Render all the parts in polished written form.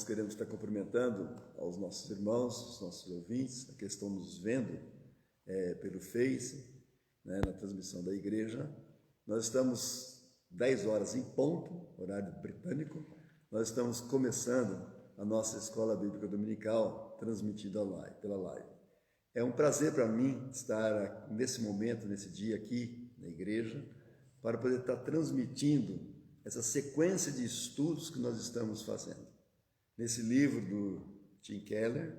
Nós queremos estar cumprimentando aos nossos irmãos, os nossos ouvintes, que estão nos vendo pelo Face, né, na transmissão da igreja. Nós estamos 10 horas em ponto, horário britânico. Nós estamos começando a nossa escola bíblica dominical, transmitida pela live. É um prazer para mim estar nesse momento, nesse dia aqui na igreja, para poder estar transmitindo essa sequência de estudos que nós estamos fazendo. Nesse livro do Tim Keller,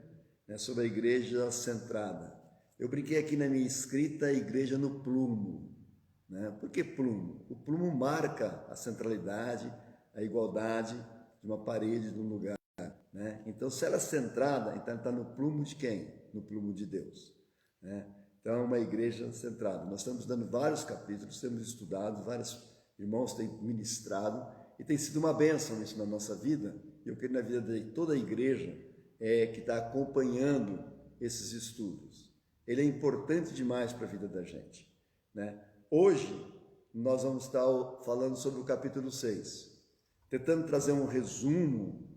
né, sobre a igreja centrada. Eu brinquei aqui na minha escrita, a igreja no plumo. Né? Por que plumo? O plumo marca a centralidade, a igualdade de uma parede, de um lugar. Né? Então, se ela é centrada, então ela está no plumo de quem? No plumo de Deus. Né? Então, é uma igreja centrada. Nós estamos dando vários capítulos, temos estudado, vários irmãos têm ministrado, e tem sido uma bênção isso na nossa vida. E eu creio na vida de toda a igreja que está acompanhando esses estudos. Ele é importante demais para a vida da gente. Né? Hoje, nós vamos estar falando sobre o capítulo 6, tentando trazer um resumo,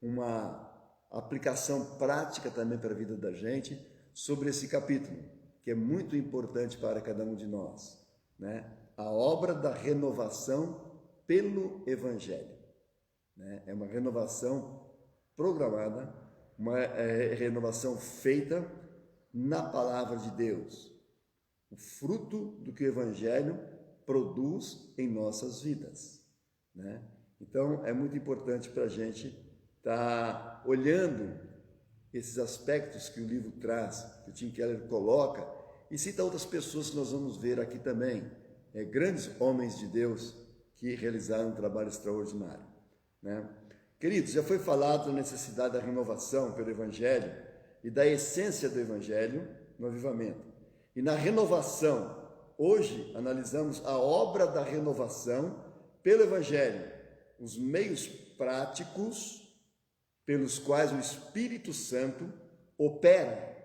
uma aplicação prática também para a vida da gente sobre esse capítulo, que é muito importante para cada um de nós. Né? A obra da renovação pelo Evangelho. Né? É uma renovação programada, uma renovação feita na palavra de Deus. O fruto do que o Evangelho produz em nossas vidas. Né? Então, é muito importante para a gente estar olhando esses aspectos que o livro traz, que o Tim Keller coloca, e cita outras pessoas que nós vamos ver aqui também, grandes homens de Deus que realizaram um trabalho extraordinário. Né? Queridos, já foi falado da necessidade da renovação pelo Evangelho e da essência do Evangelho no avivamento. E na renovação, hoje analisamos a obra da renovação pelo Evangelho, os meios práticos pelos quais o Espírito Santo opera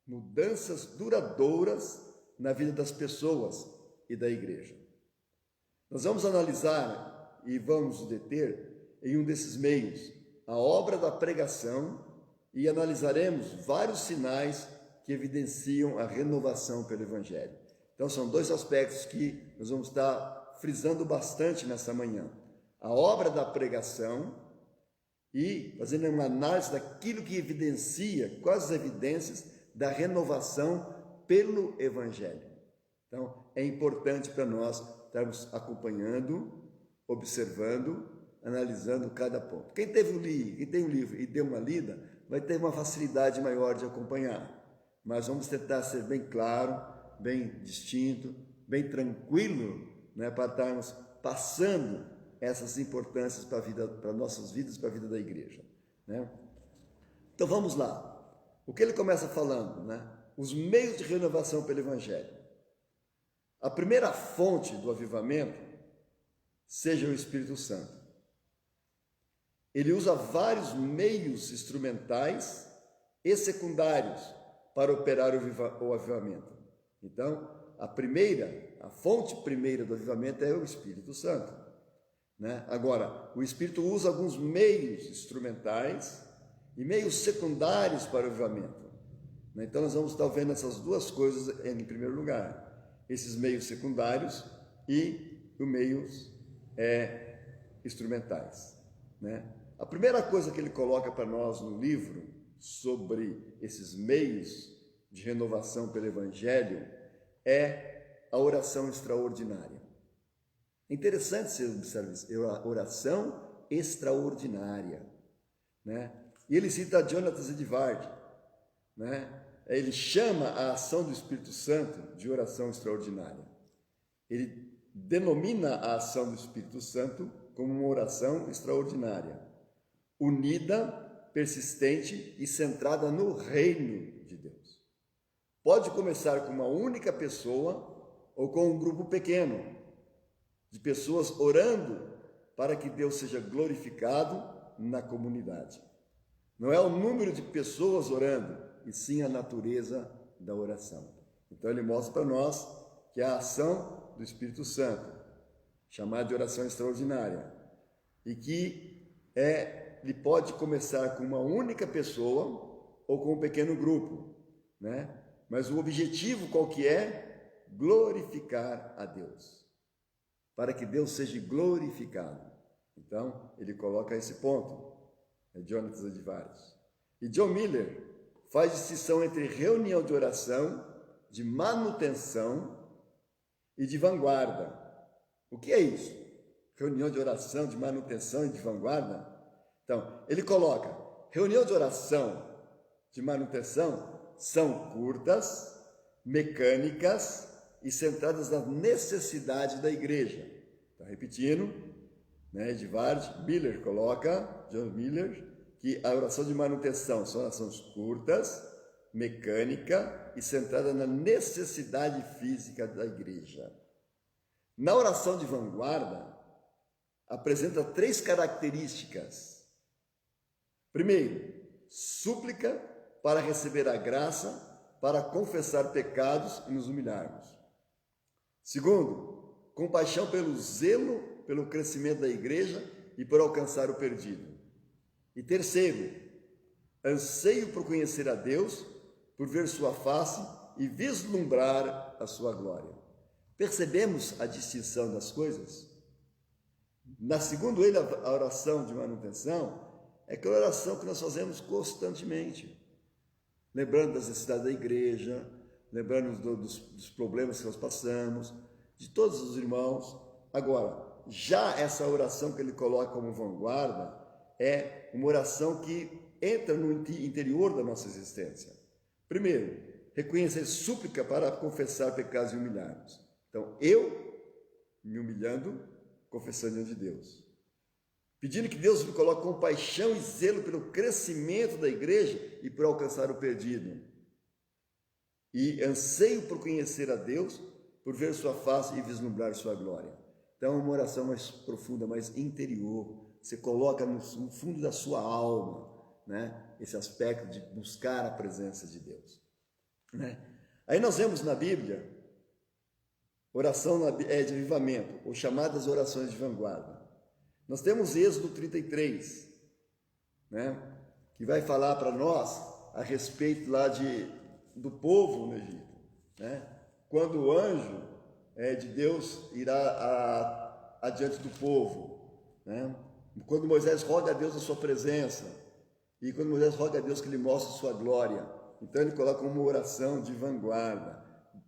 mudanças duradouras na vida das pessoas e da igreja. Nós vamos analisar e vamos deter em um desses meios a obra da pregação e analisaremos vários sinais que evidenciam a renovação pelo Evangelho. Então são dois aspectos que nós vamos estar frisando bastante nessa manhã. A obra da pregação e fazendo uma análise daquilo que evidencia, quais as evidências da renovação pelo Evangelho. Então, é importante para nós estarmos acompanhando, observando, analisando cada ponto. Quem tem um livro e deu uma lida, vai ter uma facilidade maior de acompanhar. Mas vamos tentar ser bem claro, bem distinto, bem tranquilo, né, para estarmos passando essas importâncias para nossas vidas, para a vida da igreja. Né? Então vamos lá. O que ele começa falando? Né? Os meios de renovação pelo Evangelho. A primeira fonte do avivamento seja o Espírito Santo. Ele usa vários meios instrumentais e secundários para operar o avivamento. Então, a fonte primeira do avivamento é o Espírito Santo. Né? Agora, o Espírito usa alguns meios instrumentais e meios secundários para o avivamento. Né? Então, nós vamos estar vendo essas duas coisas em primeiro lugar. Esses meios secundários e os meios instrumentais. Né? A primeira coisa que ele coloca para nós no livro sobre esses meios de renovação pelo Evangelho é a oração extraordinária. É interessante você observar isso, a oração extraordinária. Né? E ele cita Jonathan Edwards, né? Ele chama a ação do Espírito Santo de oração extraordinária. Ele denomina a ação do Espírito Santo como uma oração extraordinária, unida, persistente e centrada no reino de Deus. Pode começar com uma única pessoa ou com um grupo pequeno de pessoas orando para que Deus seja glorificado na comunidade. Não é o número de pessoas orando, e sim a natureza da oração. Então ele mostra para nós que a ação do Espírito Santo, chamada de oração extraordinária, e que é ele pode começar com uma única pessoa ou com um pequeno grupo, né? Mas o objetivo qual que é? Glorificar a Deus, para que Deus seja glorificado. Então, ele coloca esse ponto, é Jonathan Edwards. E John Miller faz distinção entre reunião de oração, de manutenção e de vanguarda. O que é isso? Reunião de oração, de manutenção e de vanguarda? Então, ele coloca, reunião de oração, de manutenção, são curtas, mecânicas e centradas na necessidade da igreja. Está repetindo, né? Edward Miller coloca, John Miller, que a oração de manutenção são orações curtas, mecânica e centrada na necessidade física da igreja. Na oração de vanguarda, apresenta 3 características. Primeiro, súplica para receber a graça, para confessar pecados e nos humilharmos. Segundo, compaixão pelo zelo, pelo crescimento da igreja e por alcançar o perdido. E terceiro, anseio por conhecer a Deus, por ver sua face e vislumbrar a sua glória. Percebemos a distinção das coisas? Segundo ele, a oração de manutenção é aquela oração que nós fazemos constantemente, lembrando das necessidades da igreja, lembrando dos problemas que nós passamos, de todos os irmãos. Agora, já essa oração que ele coloca como vanguarda é uma oração que entra no interior da nossa existência. Primeiro, reconhecer súplica para confessar pecados e humilharmos. Então, eu me humilhando, confessando diante de Deus. Pedindo que Deus me coloque compaixão e zelo pelo crescimento da igreja e por alcançar o perdido. E anseio por conhecer a Deus, por ver sua face e vislumbrar sua glória. Então, é uma oração mais profunda, mais interior. Você coloca no fundo da sua alma, né, esse aspecto de buscar a presença de Deus. Né? Aí nós vemos na Bíblia oração de avivamento, ou chamadas orações de vanguarda. Nós temos Êxodo 33, né, que vai falar para nós a respeito lá do povo no Egito. Né? Quando o anjo de Deus irá adiante do povo. Né? Quando Moisés roga a Deus a sua presença, e quando Moisés roga a Deus que lhe mostre sua glória, então ele coloca uma oração de vanguarda,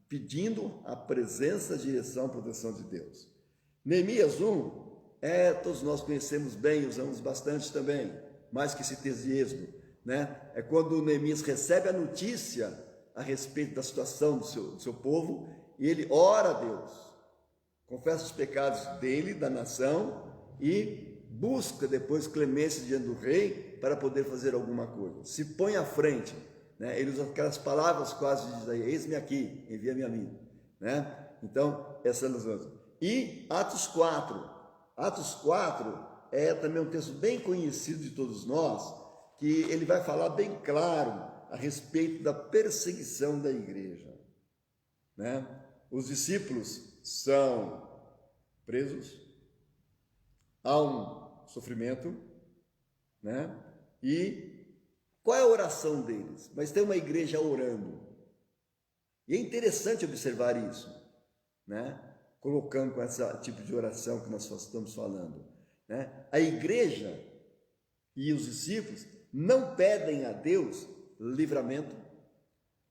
pedindo a presença, a direção, a proteção de Deus. Neemias 1, todos nós conhecemos bem, usamos bastante também, mais que esse texto de Êxodo, né? É quando Neemias recebe a notícia a respeito da situação do seu povo, e ele ora a Deus, confessa os pecados dele, da nação, e busca depois clemência diante do rei para poder fazer alguma coisa. Se põe à frente, né? Ele usa aquelas palavras quase de dizer, eis-me aqui, envia-me a mim. Né? Então, essa é a nossa. E Atos 4. Atos 4 é também um texto bem conhecido de todos nós, que ele vai falar bem claro a respeito da perseguição da igreja. Né? Os discípulos são presos, há um sofrimento, né? E qual é a oração deles? Mas tem uma igreja orando. E é interessante observar isso, né? Colocando com esse tipo de oração que nós estamos falando. Né? A igreja e os discípulos não pedem a Deus livramento,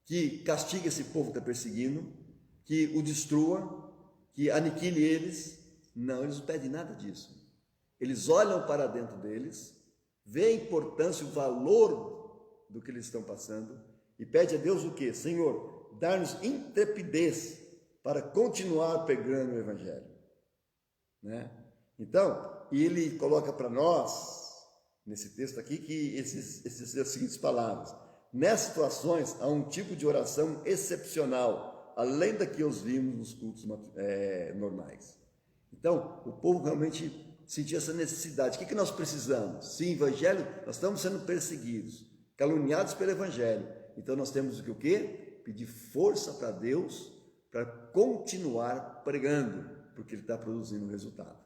que castigue esse povo que está perseguindo, que o destrua, que aniquile eles. Não, eles não pedem nada disso. Eles olham para dentro deles, vêem a importância, o valor do que eles estão passando e pede a Deus o quê? Senhor, dar-nos intrepidez para continuar pregando o Evangelho. Né? Então, ele coloca para nós, nesse texto aqui, que as seguintes palavras. Nessas situações, há um tipo de oração excepcional, além da que os vimos nos cultos normais. Então, o povo realmente sentia essa necessidade. O que nós precisamos? Sim, Evangelho, nós estamos sendo perseguidos, caluniados pelo Evangelho. Então, nós temos o quê? Pedir força para Deus, para continuar pregando, porque Ele está produzindo resultado.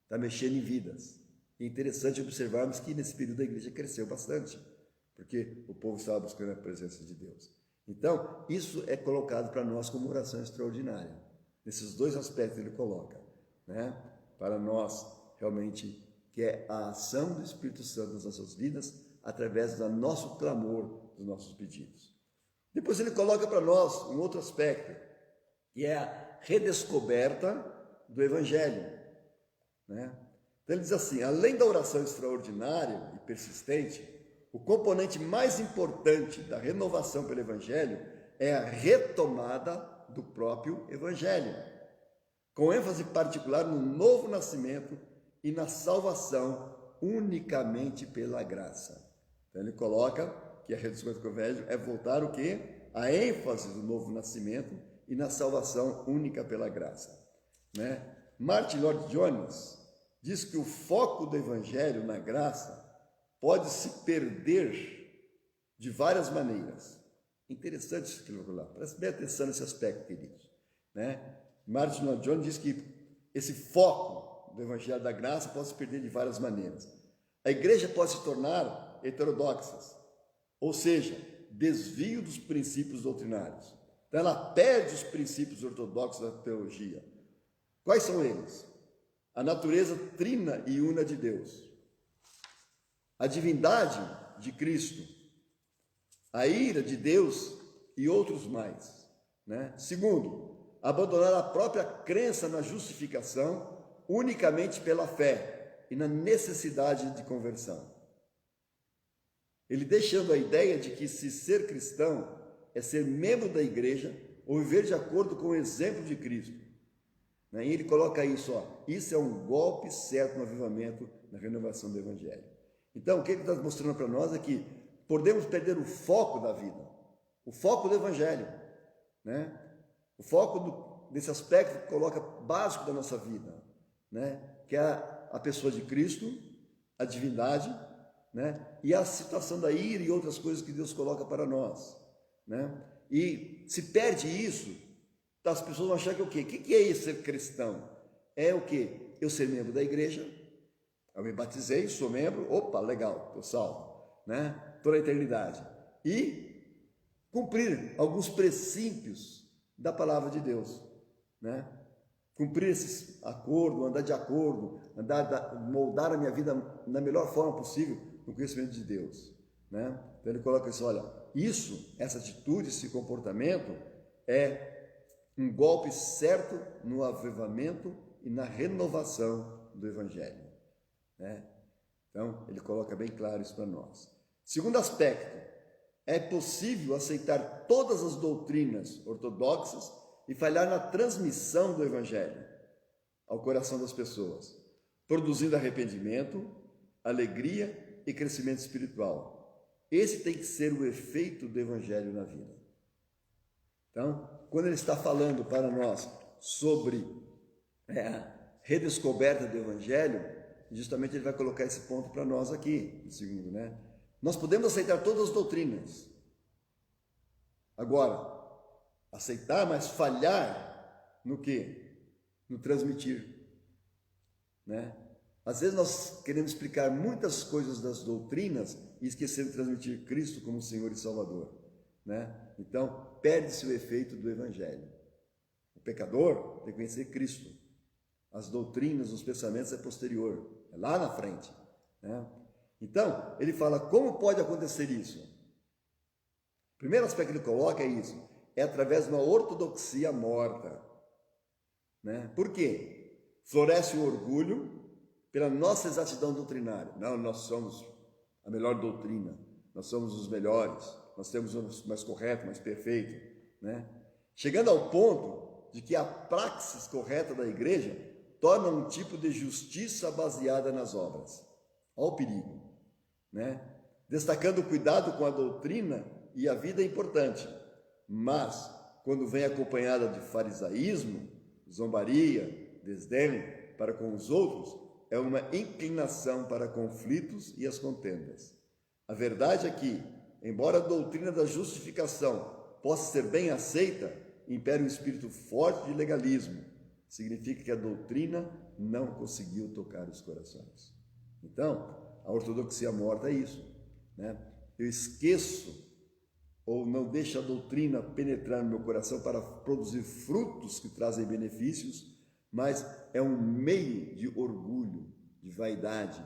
Está mexendo em vidas. é interessante observarmos que nesse período a igreja cresceu bastante, porque o povo estava buscando a presença de Deus. Então, isso é colocado para nós como oração extraordinária. Nesses dois aspectos ele coloca, né? Para nós, realmente, que é a ação do Espírito Santo nas nossas vidas, através do nosso clamor, dos nossos pedidos. Depois ele coloca para nós um outro aspecto, que é a redescoberta do Evangelho, né? Então ele diz assim, além da oração extraordinária e persistente, o componente mais importante da renovação pelo Evangelho é a retomada do próprio Evangelho, com ênfase particular no novo nascimento e na salvação unicamente pela graça. Então ele coloca que a redescoberta do Evangelho é voltar o quê? A ênfase do novo nascimento e na salvação única pela graça, né? Martin Lloyd-Jones diz que o foco do Evangelho na graça pode se perder de várias maneiras. Interessante isso que ele falou lá. Preste bem atenção nesse aspecto, queridos, né? Martin Lloyd-Jones diz que esse foco do Evangelho da graça pode se perder de várias maneiras. A igreja pode se tornar heterodoxa, ou seja, desvio dos princípios doutrinários. Então ela perde os princípios ortodoxos da teologia. Quais são eles? A natureza trina e una de Deus, a divindade de Cristo, a ira de Deus e outros mais, né? Segundo, abandonar a própria crença na justificação unicamente pela fé e na necessidade de conversão. Ele deixando a ideia de que se ser cristão é ser membro da igreja ou viver de acordo com o exemplo de Cristo. E ele coloca isso, isso é um golpe certo no avivamento, na renovação do Evangelho. Então, o que ele está mostrando para nós é que podemos perder o foco da vida, o foco do Evangelho, né? O foco desse aspecto que coloca básico da nossa vida, né? Que é a pessoa de Cristo, a divindade, né? E a situação da ira e outras coisas que Deus coloca para nós, né? E se perde isso, as pessoas vão achar que é o quê? O que é isso ser cristão? É o quê? Eu ser membro da igreja, eu me batizei, sou membro, opa, legal, estou salvo, né? Toda a eternidade. E cumprir alguns princípios da palavra de Deus, né? Cumprir esses acordos, andar de acordo, moldar a minha vida na melhor forma possível no conhecimento de Deus, né? Então ele coloca isso, olha, essa atitude, esse comportamento é um golpe certo no avivamento e na renovação do Evangelho, né? Então, ele coloca bem claro isso para nós. Segundo aspecto, é possível aceitar todas as doutrinas ortodoxas e falhar na transmissão do Evangelho ao coração das pessoas, produzindo arrependimento, alegria e crescimento espiritual. Esse tem que ser o efeito do Evangelho na vida. Então, quando ele está falando para nós sobre a redescoberta do Evangelho, justamente ele vai colocar esse ponto para nós aqui, no segundo, né? Nós podemos aceitar todas as doutrinas. Agora, aceitar, mas falhar no quê? No transmitir, né? Às vezes nós queremos explicar muitas coisas das doutrinas e esquecemos de transmitir Cristo como Senhor e Salvador, né? Então, perde-se o efeito do Evangelho. O pecador tem que conhecer Cristo. As doutrinas, os pensamentos é posterior, é lá na frente, né? Então, ele fala, como pode acontecer isso? O primeiro aspecto que ele coloca é isso, é através de uma ortodoxia morta, né? Por quê? Floresce o orgulho pela nossa exatidão doutrinária. Não, nós somos a melhor doutrina, nós somos os melhores, nós temos o mais correto, mais perfeito, né? Chegando ao ponto de que a praxis correta da igreja torna um tipo de justiça baseada nas obras. Olha o perigo, né? Destacando o cuidado com a doutrina e a vida é importante, mas quando vem acompanhada de farisaísmo, zombaria, desdém para com os outros, é uma inclinação para conflitos e as contendas. A verdade é que, embora a doutrina da justificação possa ser bem aceita, impera um espírito forte de legalismo. Significa que a doutrina não conseguiu tocar os corações. Então, a ortodoxia morta é isso, né? Eu esqueço ou não deixo a doutrina penetrar no meu coração para produzir frutos que trazem benefícios, mas é um meio de orgulho, de vaidade,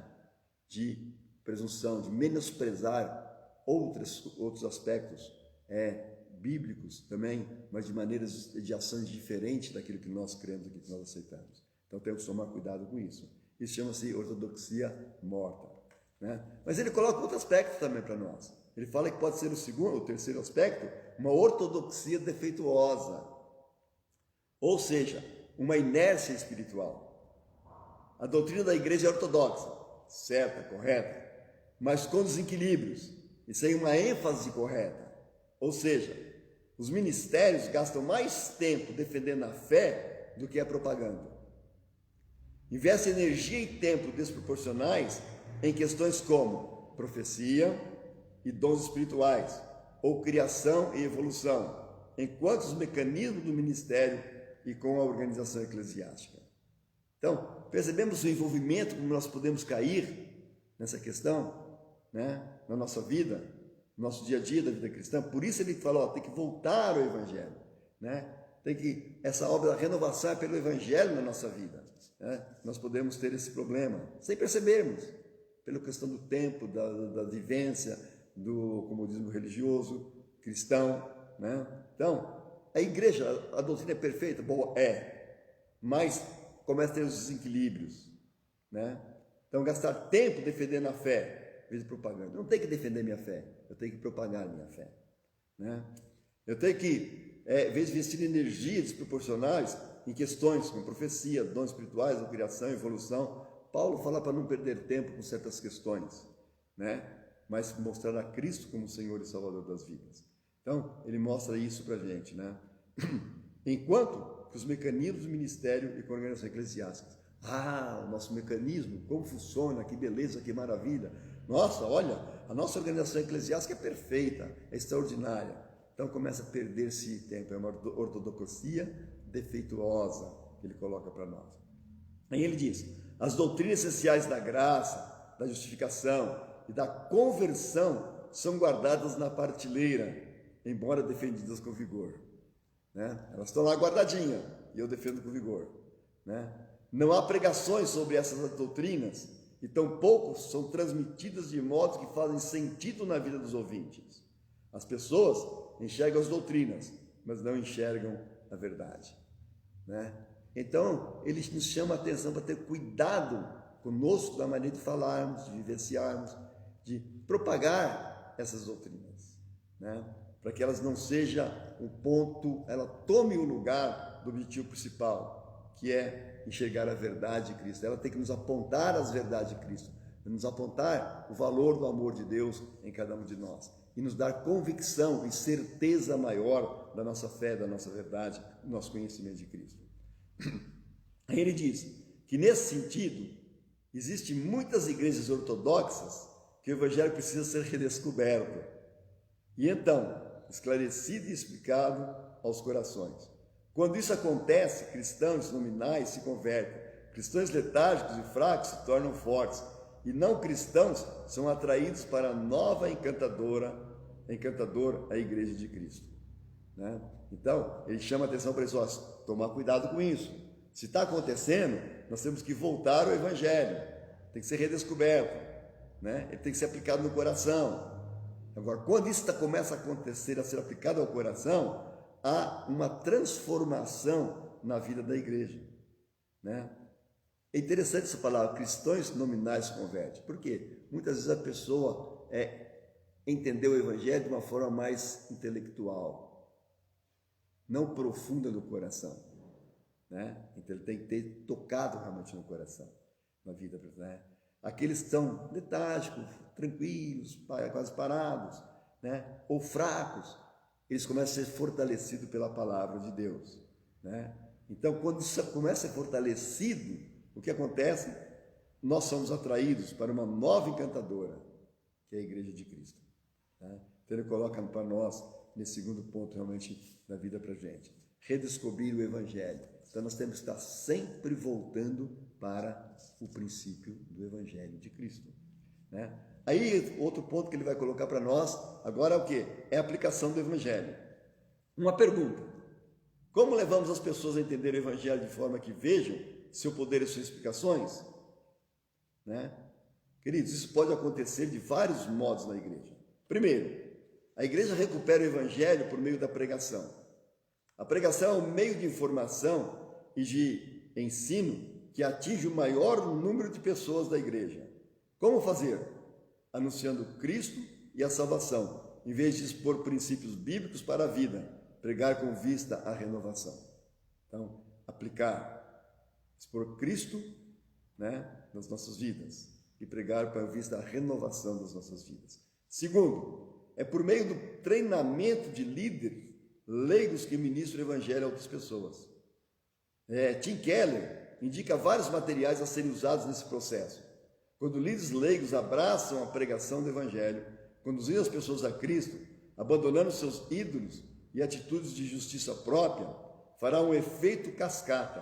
de presunção, de menosprezar outros aspectos bíblicos também, mas de maneiras de ações diferentes daquilo que nós cremos, daquilo que nós aceitamos. Então temos que tomar cuidado com isso. Isso chama-se ortodoxia morta, né? Mas ele coloca outro aspecto também para nós. Ele fala que pode ser o segundo, o terceiro aspecto, uma ortodoxia defeituosa, ou seja, uma inércia espiritual. A doutrina da igreja é ortodoxa, certa, correta, mas com desequilíbrios e sem uma ênfase correta. Ou seja, os ministérios gastam mais tempo defendendo a fé do que a propaganda. Investem energia e tempo desproporcionais em questões como profecia e dons espirituais, ou criação e evolução, enquanto os mecanismos do ministério e com a organização eclesiástica. Então, percebemos o envolvimento, como nós podemos cair nessa questão, né, na nossa vida, no nosso dia a dia da vida cristã. Por isso ele falou, tem que voltar ao Evangelho, né? Essa obra da renovação é pelo Evangelho na nossa vida, né? Nós podemos ter esse problema, sem percebermos, pela questão do tempo, da vivência, do comodismo religioso, cristão, né? Então, a igreja, a doutrina é perfeita? Boa, mas começa a ter os desequilíbrios, né? Então, gastar tempo defendendo a fé, em vez de propaganda. Eu não tenho que defender minha fé, eu tenho que propagar minha fé, né? Eu tenho que, em vez de investir energias desproporcionais em questões como profecia, dons espirituais, ou criação, evolução, Paulo fala para não perder tempo com certas questões, né? Mas mostrar a Cristo como Senhor e Salvador das vidas. Então, ele mostra isso para a gente, né? Enquanto que os mecanismos do ministério e com a organização eclesiástica. O nosso mecanismo, como funciona, que beleza, que maravilha. Nossa, olha, a nossa organização eclesiástica é perfeita, é extraordinária. Então começa a perder-se tempo, é uma ortodoxia defeituosa que ele coloca para nós. Aí ele diz, as doutrinas essenciais da graça, da justificação e da conversão são guardadas na partilheira, embora defendidas com vigor, né? Elas estão lá guardadinhas e eu defendo com vigor, né? Não há pregações sobre essas doutrinas e tampouco são transmitidas de modo que fazem sentido na vida dos ouvintes. As pessoas enxergam as doutrinas, mas não enxergam a verdade, né? Então, ele nos chama a atenção para ter cuidado conosco da maneira de falarmos, de vivenciarmos, de propagar essas doutrinas, né? Para que elas não sejam um ponto, ela tome o lugar do objetivo principal, que é enxergar a verdade de Cristo. Ela tem que nos apontar as verdades de Cristo, nos apontar o valor do amor de Deus em cada um de nós e nos dar convicção e certeza maior da nossa fé, da nossa verdade, do nosso conhecimento de Cristo. Aí ele diz que nesse sentido existem muitas igrejas ortodoxas que o Evangelho precisa ser redescoberto e então esclarecido e explicado aos corações. Quando isso acontece, cristãos nominais se convertem, cristãos letárgicos e fracos se tornam fortes, e não cristãos são atraídos para a nova encantadora, a igreja de Cristo, né? Então, ele chama a atenção para isso, tomar cuidado com isso. Se está acontecendo, nós temos que voltar ao Evangelho, tem que ser redescoberto, né? Ele tem que ser aplicado no coração. Agora, quando isso começa a acontecer, a ser aplicado ao coração, há uma transformação na vida da igreja, né? É interessante essa palavra, cristãos nominais se convertem. Por quê? Muitas vezes a pessoa entendeu o Evangelho de uma forma mais intelectual, não profunda no coração, né? Então ele tem que ter tocado realmente no coração, na vida, né? Aqueles que são letárgicos, tranquilos, quase parados, né? Ou fracos, eles começam a ser fortalecidos pela palavra de Deus, né? Então, quando isso começa a ser fortalecido, o que acontece? Nós somos atraídos para uma nova encantadora, que é a Igreja de Cristo, né? Então ele coloca para nós, nesse segundo ponto realmente da vida para a gente, redescobrir o Evangelho. Então nós temos que estar sempre voltando para o princípio do Evangelho de Cristo, né? Aí, outro ponto que ele vai colocar para nós, agora é o quê? É a aplicação do Evangelho. Uma pergunta: como levamos as pessoas a entender o Evangelho de forma que vejam seu poder e suas explicações? Né? Queridos, isso pode acontecer de vários modos na igreja. Primeiro, a igreja recupera o Evangelho por meio da pregação. A pregação é um meio de informação e de ensino que atinge o maior número de pessoas da igreja. Como fazer? Anunciando Cristo e a salvação, em vez de expor princípios bíblicos para a vida, pregar com vista à renovação. Então, expor Cristo, né, nas nossas vidas e pregar com vista à renovação das nossas vidas. Segundo, é por meio do treinamento de líderes leigos que ministram o Evangelho a outras pessoas. Tim Keller indica vários materiais a serem usados nesse processo. Quando líderes leigos abraçam a pregação do Evangelho, conduzindo as pessoas a Cristo, abandonando seus ídolos e atitudes de justiça própria, fará um efeito cascata,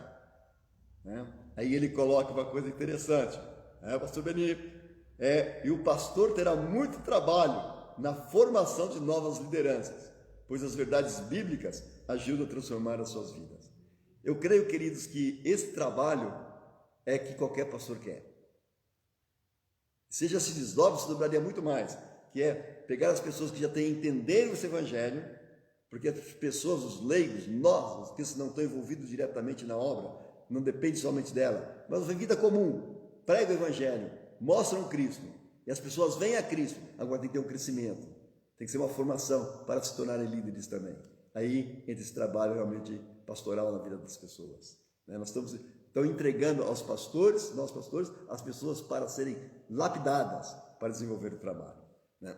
né? Aí ele coloca uma coisa interessante, pastor Beni, e o pastor terá muito trabalho na formação de novas lideranças, pois as verdades bíblicas ajudam a transformar as suas vidas. Eu creio, queridos, que esse trabalho é que qualquer pastor quer. Se já se desdobraria muito mais, que é pegar as pessoas que já têm entendido esse Evangelho, porque as pessoas, os leigos, nós, os que não estão envolvidos diretamente na obra, não depende somente dela, mas em vida comum, prega o Evangelho, mostram Cristo, e as pessoas vêm a Cristo. Agora tem que ter um crescimento, tem que ser uma formação para se tornarem líderes também. Aí entra esse trabalho realmente pastoral na vida das pessoas, né? Nós estamos entregando aos pastores, nós pastores, as pessoas para serem lapidadas, para desenvolver o trabalho, né?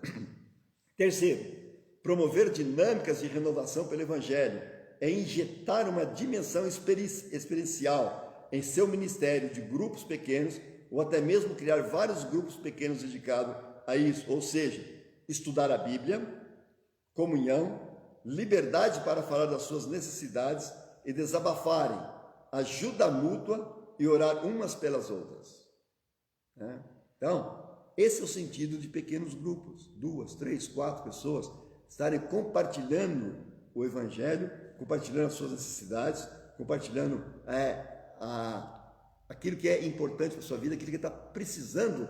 Terceiro, promover dinâmicas de renovação pelo Evangelho é injetar uma dimensão experiencial em seu ministério de grupos pequenos, ou até mesmo criar vários grupos pequenos dedicados a isso, ou seja, estudar a Bíblia, comunhão, liberdade para falar das suas necessidades e desabafarem, ajuda mútua e orar umas pelas outras, né? Então, esse é o sentido de pequenos grupos, 2, 3, 4 pessoas estarem compartilhando o Evangelho, compartilhando as suas necessidades, compartilhando aquilo que é importante para a sua vida, aquilo que está precisando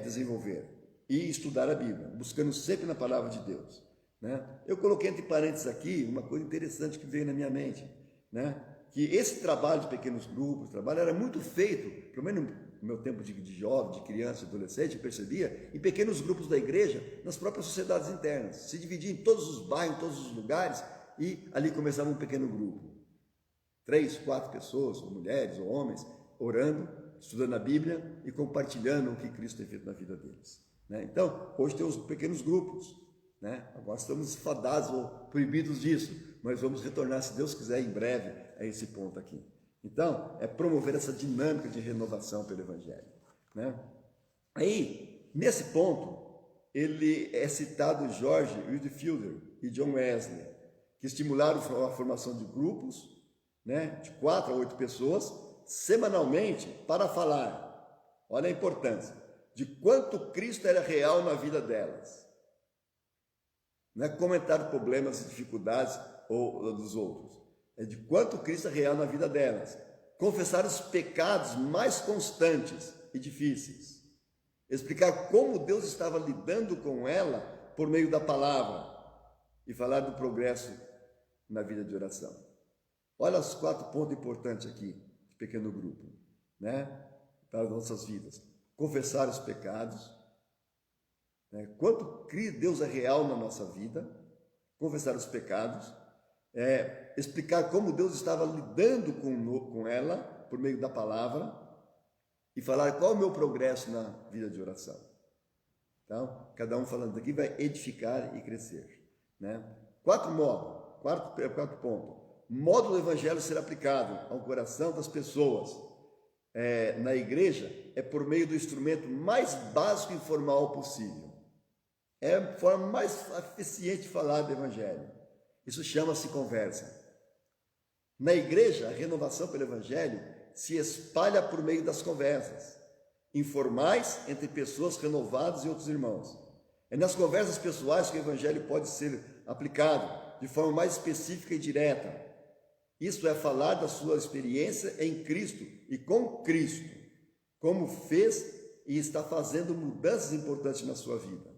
desenvolver, e estudar a Bíblia, buscando sempre na palavra de Deus, né? Eu coloquei entre parênteses aqui uma coisa interessante que veio na minha mente, né? Que esse trabalho de pequenos grupos, trabalho era muito feito, pelo menos no meu tempo de jovem, de criança, adolescente, eu percebia, em pequenos grupos da igreja, nas próprias sociedades internas, se dividia em todos os bairros, em todos os lugares, e ali começava um pequeno grupo, 3, 4 pessoas, ou mulheres, ou homens, orando, estudando a Bíblia e compartilhando o que Cristo tem feito na vida deles, né? Então, hoje tem os pequenos grupos, né? Agora estamos fadados ou proibidos disso, mas vamos retornar, se Deus quiser, em breve a esse ponto aqui. Então, é promover essa dinâmica de renovação pelo Evangelho, né? Aí, nesse ponto, ele é citado George Whitefield e John Wesley, que estimularam a formação de grupos, né, de 4 a 8 pessoas, semanalmente, para falar, olha a importância, de quanto Cristo era real na vida delas. Não é comentar problemas e dificuldades ou dos outros, é de quanto Cristo é real na vida delas. Confessar os pecados mais constantes e difíceis. Explicar como Deus estava lidando com ela por meio da palavra e falar do progresso na vida de oração. Olha os 4 pontos importantes aqui, de pequeno grupo, né? Para as nossas vidas. Confessar os pecados, né? Quanto Deus é real na nossa vida, confessar os pecados, explicar como Deus estava lidando com ela por meio da palavra e falar qual é o meu progresso na vida de oração. Então, cada um falando aqui vai edificar e crescer, né? 4 modos, 4 pontos. Modo do Evangelho ser aplicado ao coração das pessoas na igreja é por meio do instrumento mais básico e informal possível. É a forma mais eficiente de falar do Evangelho. Isso chama-se conversa. Na igreja, a renovação pelo Evangelho se espalha por meio das conversas informais entre pessoas renovadas e outros irmãos. É nas conversas pessoais que o evangelho pode ser aplicado de forma mais específica e direta. Isso é falar da sua experiência em Cristo e com Cristo, como fez e está fazendo mudanças importantes na sua vida.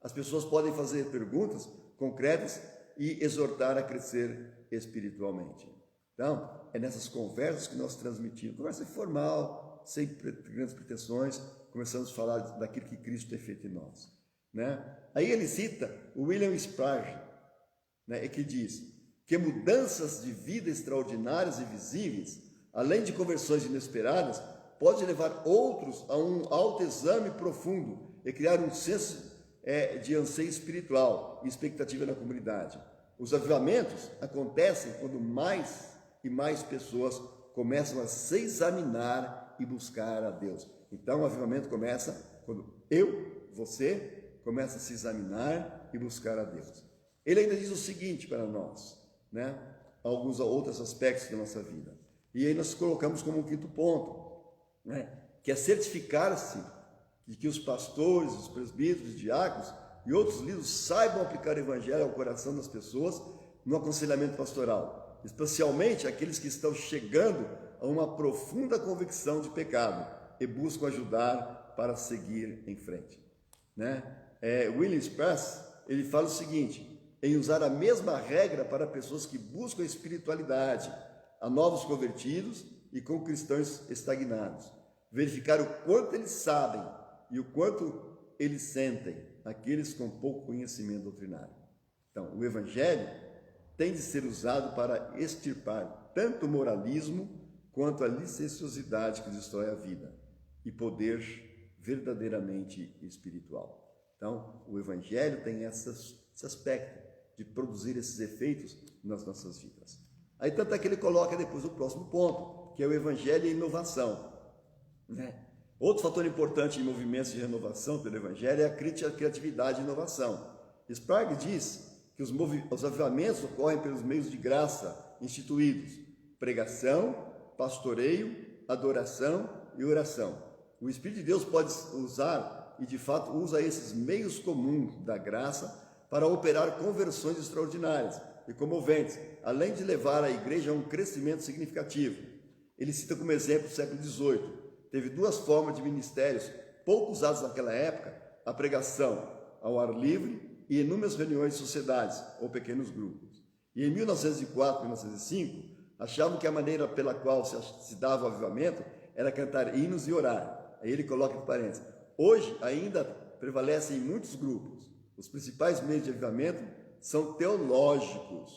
As pessoas podem fazer perguntas concretas e exortar a crescer espiritualmente. Então, é nessas conversas que nós transmitimos, conversa informal, sem grandes pretensões, começamos a falar daquilo que Cristo tem feito em nós. Né? Aí ele cita o William Spurgeon, né, que diz que mudanças de vida extraordinárias e visíveis, além de conversões inesperadas, pode levar outros a um autoexame profundo e criar um senso de anseio espiritual e expectativa na comunidade. Os avivamentos acontecem quando mais e mais pessoas começam a se examinar e buscar a Deus. Então o avivamento começa quando você começa a se examinar e buscar a Deus. Ele ainda diz o seguinte para nós, né? Alguns outros aspectos da nossa vida. E aí nós colocamos como um quinto ponto, né? Que é certificar-se de que os pastores, os presbíteros, os diáconos e outros líderes saibam aplicar o evangelho ao coração das pessoas no aconselhamento pastoral, especialmente aqueles que estão chegando a uma profunda convicção de pecado e buscam ajudar para seguir em frente, né? William Spurgeon, ele fala o seguinte: em usar a mesma regra para pessoas que buscam a espiritualidade, a novos convertidos e com cristãos estagnados, verificar o quanto eles sabem e o quanto eles sentem, aqueles com pouco conhecimento doutrinário. Então, o evangelho tem de ser usado para extirpar tanto o moralismo quanto a licenciosidade que destrói a vida e poder verdadeiramente espiritual. Então, o evangelho tem esse aspecto de produzir esses efeitos nas nossas vidas. Aí tanto é que ele coloca depois o próximo ponto, que é o evangelho e a inovação, né? Outro fator importante em movimentos de renovação pelo evangelho é a criatividade e inovação. Sprague diz que os avivamentos ocorrem pelos meios de graça instituídos: pregação, pastoreio, adoração e oração. O Espírito de Deus pode usar, e de fato usa esses meios comuns da graça para operar conversões extraordinárias e comoventes, além de levar a igreja a um crescimento significativo. Ele cita como exemplo o século XVIII. Teve duas formas de ministérios pouco usados naquela época: a pregação ao ar livre e inúmeras reuniões de sociedades ou pequenos grupos. E em 1904 e 1905, achavam que a maneira pela qual se dava o avivamento era cantar hinos e orar. Aí ele coloca entre parênteses: hoje ainda prevalecem em muitos grupos. Os principais meios de avivamento são teológicos,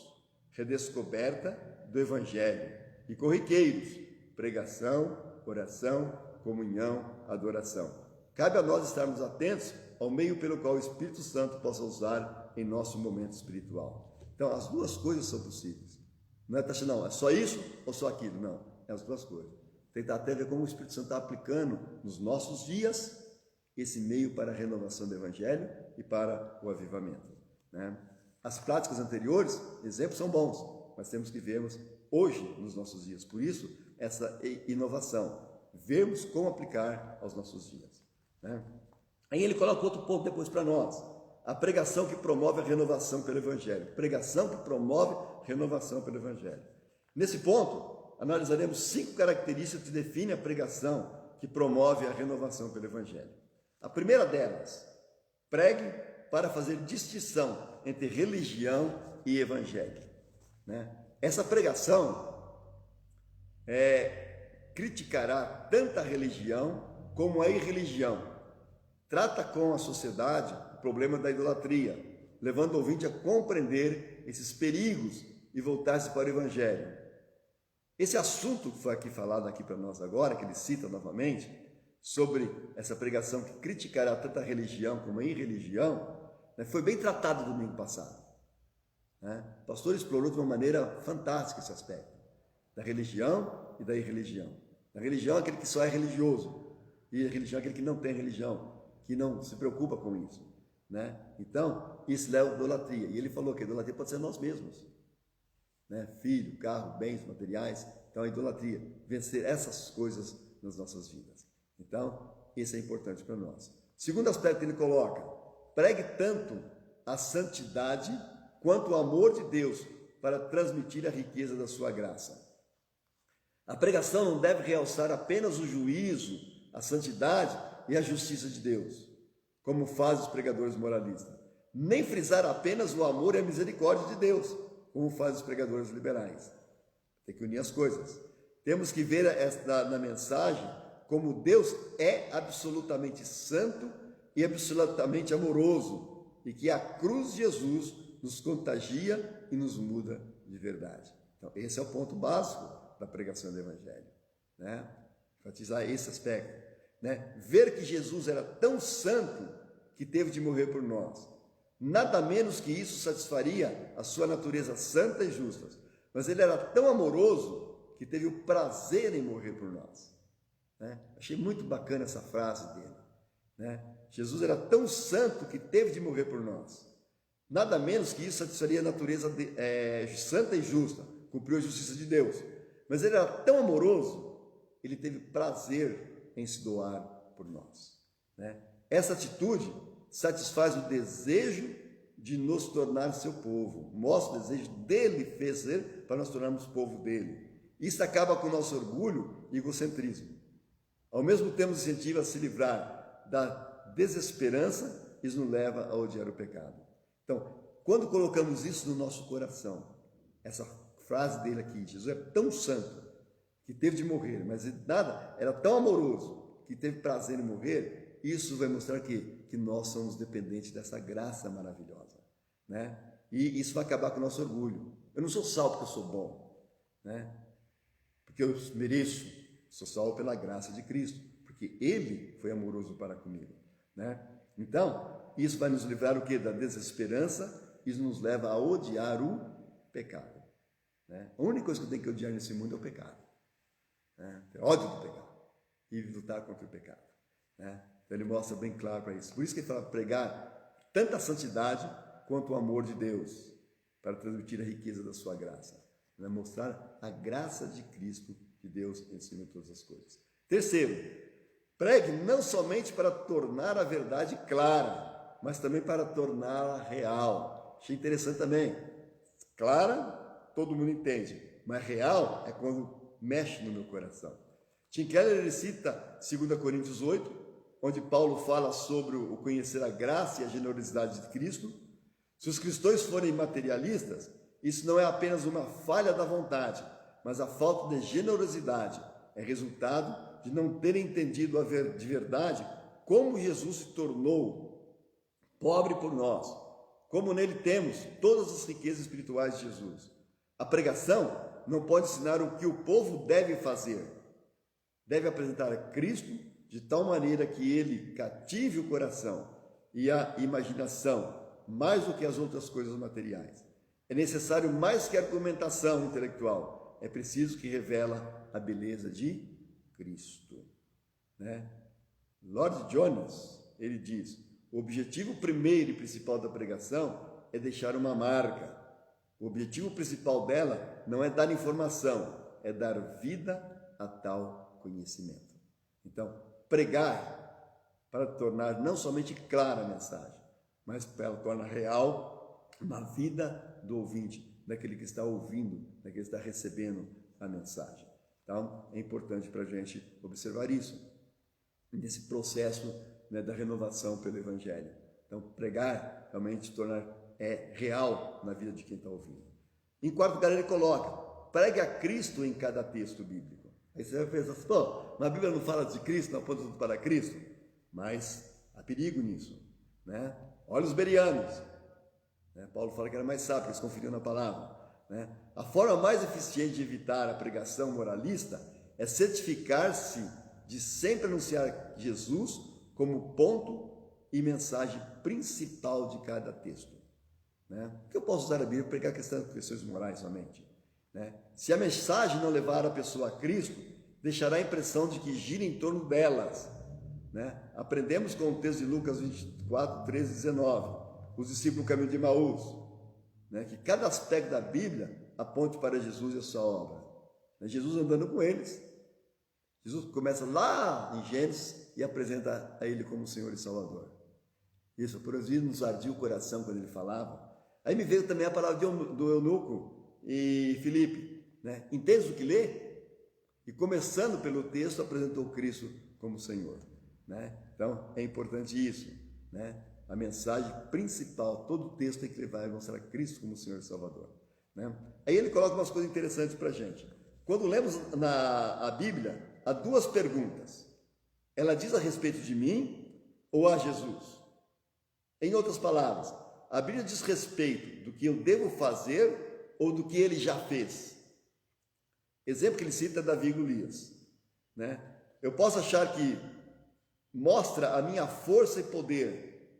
redescoberta do evangelho, e corriqueiros: pregação, oração, comunhão, adoração. Cabe a nós estarmos atentos ao meio pelo qual o Espírito Santo possa usar em nosso momento espiritual. Então, as duas coisas são possíveis. Não é só isso ou só aquilo. Não, é as duas coisas. Tentar até ver como o Espírito Santo está aplicando nos nossos dias esse meio para a renovação do Evangelho e para o avivamento, né? As práticas anteriores, exemplos são bons, mas temos que vermos hoje nos nossos dias. Por isso, essa inovação, vermos como aplicar aos nossos dias, né? Aí ele coloca outro ponto depois para nós: a pregação que promove a renovação pelo Evangelho. Pregação que promove renovação pelo Evangelho. Nesse ponto, analisaremos 5 características que definem a pregação que promove a renovação pelo Evangelho. A primeira delas: pregue para fazer distinção entre religião e Evangelho, né? Essa pregação criticará tanto a religião como a irreligião. Trata com a sociedade o problema da idolatria, levando o ouvinte a compreender esses perigos e voltar-se para o Evangelho. Esse assunto que foi aqui falado aqui para nós agora, que ele cita novamente, sobre essa pregação que criticará tanto a religião como a irreligião, né, foi bem tratado no domingo passado, né? O pastor explorou de uma maneira fantástica esse aspecto da religião e da irreligião. A religião é aquele que só é religioso, e a religião é aquele que não tem religião, que não se preocupa com isso, né? Então, isso leva à idolatria. E ele falou que a idolatria pode ser nós mesmos, né? Filho, carro, bens, materiais, Então, a idolatria, vencer essas coisas nas nossas vidas. Então, isso é importante para nós. Segundo aspecto que ele coloca, pregue tanto a santidade quanto o amor de Deus para transmitir a riqueza da sua graça. A pregação não deve realçar apenas o juízo, a santidade e a justiça de Deus, como fazem os pregadores moralistas, nem frisar apenas o amor e a misericórdia de Deus, como fazem os pregadores liberais. Tem que unir as coisas. Temos que ver na mensagem como Deus é absolutamente santo e absolutamente amoroso, e que a cruz de Jesus nos contagia e nos muda de verdade. Então, esse é o ponto básico da pregação do Evangelho, né? Enfatizar esse aspecto, né? Ver que Jesus era tão santo que teve de morrer por nós. Nada menos que isso satisfaria a sua natureza santa e justa, mas ele era tão amoroso que teve o prazer em morrer por nós, né? Achei muito bacana essa frase dele, né? Jesus era tão santo que teve de morrer por nós. Nada menos que isso satisfaria a natureza santa e justa, cumpriu a justiça de Deus. Mas ele era tão amoroso, ele teve prazer em se doar por nós, né? Essa atitude satisfaz o desejo de nos tornar seu povo, mostra o desejo dele fazer para nós tornarmos povo dele. Isso acaba com o nosso orgulho e egocentrismo. Ao mesmo tempo, nos incentiva a se livrar da desesperança e nos leva a odiar o pecado. Então, quando colocamos isso no nosso coração, essa frase dele aqui, Jesus é tão santo que teve de morrer, mas nada, era tão amoroso que teve prazer em morrer, isso vai mostrar que nós somos dependentes dessa graça maravilhosa, né? E isso vai acabar com o nosso orgulho. Eu não sou salvo porque eu sou bom, né? Porque eu mereço, sou salvo pela graça de Cristo, porque Ele foi amoroso para comigo, né? Então, isso vai nos livrar o quê? Da desesperança, isso nos leva a odiar o pecado, né? A única coisa que eu tenho que odiar nesse mundo é o pecado, né? Ter ódio do pecado e lutar contra o pecado, né? Então ele mostra bem claro para isso. Por isso que ele fala pregar tanta a santidade quanto o amor de Deus, para transmitir a riqueza da sua graça, né? Mostrar a graça de Cristo, de Deus em cima de todas as coisas. Terceiro, pregue não somente para tornar a verdade clara, mas também para torná-la real. Achei interessante também. Clara, todo mundo entende, mas real é quando mexe no meu coração. Tim Keller, ele cita 2 Coríntios 8, onde Paulo fala sobre o conhecer a graça e a generosidade de Cristo. Se os cristãos forem materialistas, isso não é apenas uma falha da vontade, mas a falta de generosidade é resultado de não terem entendido de verdade como Jesus se tornou pobre por nós, como nele temos todas as riquezas espirituais de Jesus. A pregação não pode ensinar o que o povo deve fazer. Deve apresentar a Cristo de tal maneira que ele cative o coração e a imaginação mais do que as outras coisas materiais. É necessário mais que argumentação intelectual, é preciso que revela a beleza de Cristo, né? Lloyd Jones, ele diz: o objetivo primeiro e principal da pregação é deixar uma marca. O objetivo principal dela não é dar informação, é dar vida a tal conhecimento. Então, pregar para tornar não somente clara a mensagem, mas para ela tornar real uma vida do ouvinte, daquele que está ouvindo, daquele que está recebendo a mensagem. Então, é importante para a gente observar isso, nesse processo, né, da renovação pelo Evangelho. Então, pregar realmente tornar real na vida de quem está ouvindo. Em quarto lugar, ele coloca: pregue a Cristo em cada texto bíblico. Aí você vai pensar assim: pô, na Bíblia não fala de Cristo, não aponta tudo para Cristo? Mas há perigo nisso, né? Olha os bereanos, né? Paulo fala que era mais sábio, eles conferiam na palavra, né? A forma mais eficiente de evitar a pregação moralista é certificar-se de sempre anunciar Jesus como ponto e mensagem principal de cada texto, né? Porque eu posso usar a Bíblia para pregar questões morais somente, né? Se a mensagem não levar a pessoa a Cristo, deixará a impressão de que gira em torno delas, né? Aprendemos com o texto de Lucas 24, 13 e 19, os discípulos no caminho de Emaús, né? Que cada aspecto da Bíblia aponte para Jesus e a sua obra. Jesus andando com eles. Jesus começa lá em Gênesis e apresenta a ele como Senhor e Salvador. Isso, por isso nos ardia o coração quando ele falava. Aí me veio também a palavra do eunuco e Filipe, né? Entende o que lê? E começando pelo texto, apresentou Cristo como Senhor, né? Então, é importante isso, né? A mensagem principal, todo o texto tem que levar a mostrar Cristo como Senhor e Salvador, né? Aí ele coloca umas coisas interessantes para a gente. Quando lemos a Bíblia, há duas perguntas. Ela diz a respeito de mim ou a Jesus? Em outras palavras, a Bíblia diz respeito do que eu devo fazer ou do que ele já fez. Exemplo que ele cita é Davi e Golias, né? Eu posso achar que mostra a minha força e poder,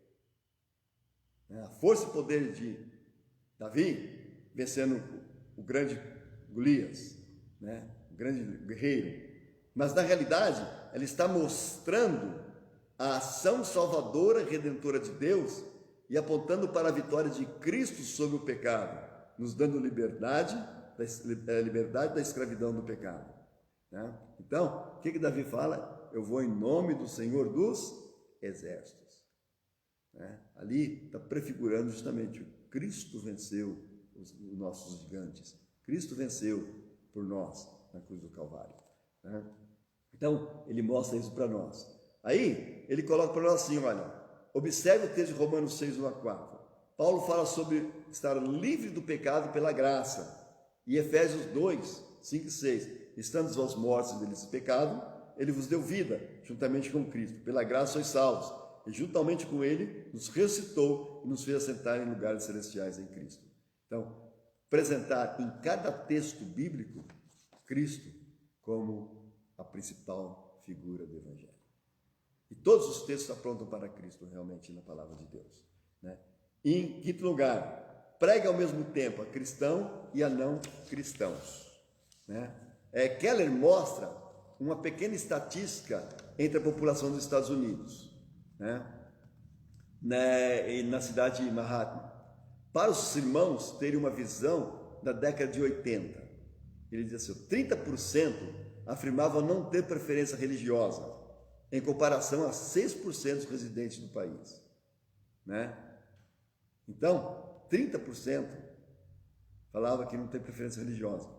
né? A força e poder de Davi vencendo o grande Golias, né? O grande guerreiro. Mas na realidade, ela está mostrando a ação salvadora e redentora de Deus e apontando para a vitória de Cristo sobre o pecado, nos dando liberdade da escravidão do pecado, né? Então, o que Davi fala? Eu vou em nome do Senhor dos Exércitos, né? Ali está prefigurando justamente o Cristo venceu os nossos gigantes, Cristo venceu por nós na cruz do Calvário, né? Então, ele mostra isso para nós. Aí, ele coloca para nós assim, olha, observe o texto de Romanos 6, 1 a 4. Paulo fala sobre estar livre do pecado pela graça. E Efésios 2, 5 e 6. Estando vós mortos desse pecado, ele vos deu vida, juntamente com Cristo. Pela graça sois salvos. E juntamente com ele, nos ressuscitou e nos fez assentar em lugares celestiais em Cristo. Então, apresentar em cada texto bíblico, Cristo como a principal figura do Evangelho. E todos os textos apontam para Cristo realmente na palavra de Deus, né? E em quinto lugar, prega ao mesmo tempo a cristão e a não cristãos, né? Keller mostra uma pequena estatística entre a população dos Estados Unidos, né? Na cidade de Manhattan, para os irmãos terem uma visão da década de 80. Ele diz assim, 30% afirmavam não ter preferência religiosa, em comparação a 6% dos residentes do país, né? Então, 30% falava que não tem preferência religiosa,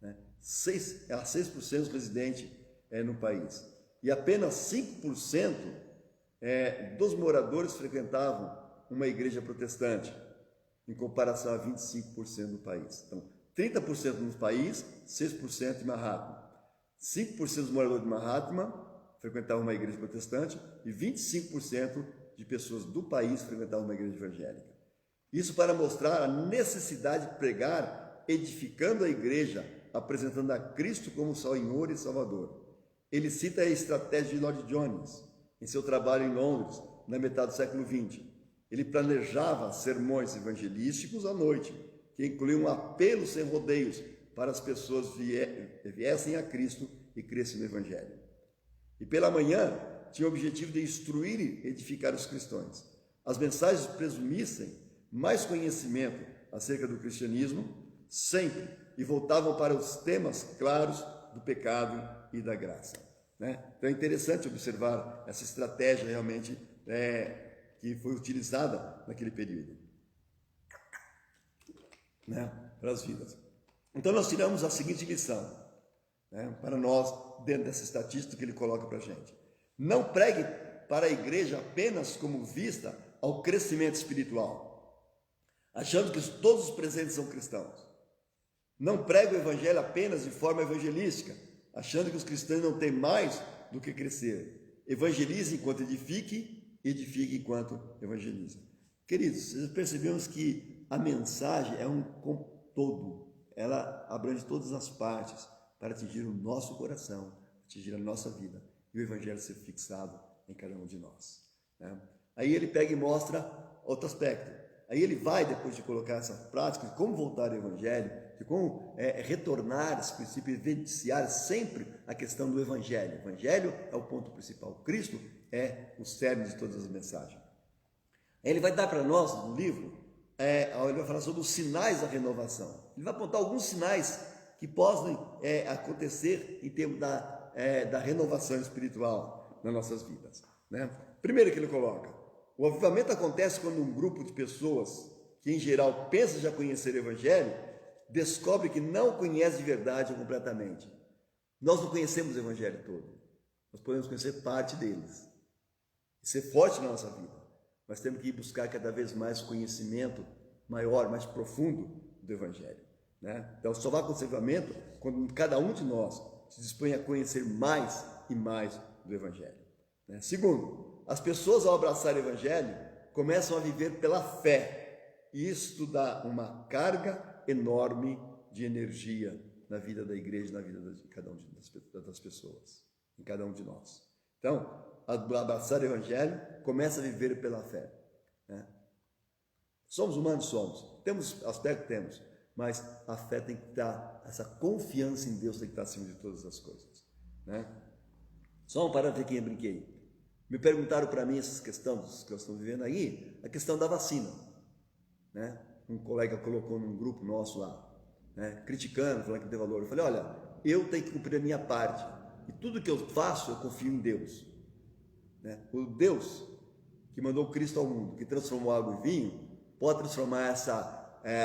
né? 6% dos residentes no país. E apenas 5% dos moradores frequentavam uma igreja protestante, em comparação a 25% do país. Então, 30% no país, 6% em Manhattan. 5% dos moradores de Manhattan frequentavam uma igreja protestante e 25% de pessoas do país frequentavam uma igreja evangélica. Isso para mostrar a necessidade de pregar, edificando a igreja, apresentando a Cristo como Senhor e Salvador. Ele cita a estratégia de Lloyd Jones em seu trabalho em Londres, na metade do século XX. Ele planejava sermões evangelísticos à noite, que incluíam um apelo sem rodeios para as pessoas viessem a Cristo e crescem no Evangelho. E pela manhã tinha o objetivo de instruir e edificar os cristãos. As mensagens presumissem mais conhecimento acerca do cristianismo, sempre, e voltavam para os temas claros do pecado e da graça, né? Então é interessante observar essa estratégia realmente que foi utilizada naquele período, né, para as vidas. Então nós tiramos a seguinte lição, né, para nós, dentro dessa estatística que ele coloca para a gente. Não pregue para a igreja apenas como vista ao crescimento espiritual, achando que todos os presentes são cristãos. Não pregue o evangelho apenas de forma evangelística, achando que os cristãos não têm mais do que crescer. Evangelize enquanto edifique, edifique enquanto evangeliza. Queridos, percebemos que a mensagem é um todo, ela abrange todas as partes para atingir o nosso coração, atingir a nossa vida e o evangelho ser fixado em cada um de nós, né? Aí ele pega e mostra outro aspecto. Aí ele vai, depois de colocar essa prática de como voltar ao evangelho, de como retornar esse princípio e evidenciar sempre a questão do evangelho. O evangelho é o ponto principal. Cristo é o cerne de todas as mensagens. Aí ele vai dar para nós, no livro, ele vai falar sobre os sinais da renovação. Ele vai apontar alguns sinais que possam acontecer em termos da renovação espiritual nas nossas vidas, né? Primeiro que ele coloca, o avivamento acontece quando um grupo de pessoas que em geral pensa já conhecer o Evangelho, descobre que não conhece de verdade ou completamente. Nós não conhecemos o Evangelho todo, nós podemos conhecer parte deles, e ser forte na nossa vida, mas temos que ir buscar cada vez mais conhecimento maior, mais profundo do Evangelho, né? Então só vai acontecer avivamento quando cada um de nós se dispõe a conhecer mais e mais do Evangelho, né? Segundo, as pessoas ao abraçar o Evangelho começam a viver pela fé, e isso dá uma carga enorme de energia na vida da igreja, na vida de cada uma das pessoas, em cada um de nós. Então, abraçar o Evangelho começa a viver pela fé, né? Somos humanos? Somos. Temos aspecto? Temos. Mas a fé tem que estar, essa confiança em Deus tem que estar acima de todas as coisas, né? Só um parâmetro aqui, eu brinquei. Me perguntaram para mim essas questões que nós estamos vivendo aí, a questão da vacina, né? Um colega colocou num grupo nosso lá, né, criticando, falando que não tem valor. Eu falei, olha, eu tenho que cumprir a minha parte, e tudo que eu faço, eu confio em Deus, né? O Deus que mandou Cristo ao mundo, que transformou água em vinho, pode transformar essa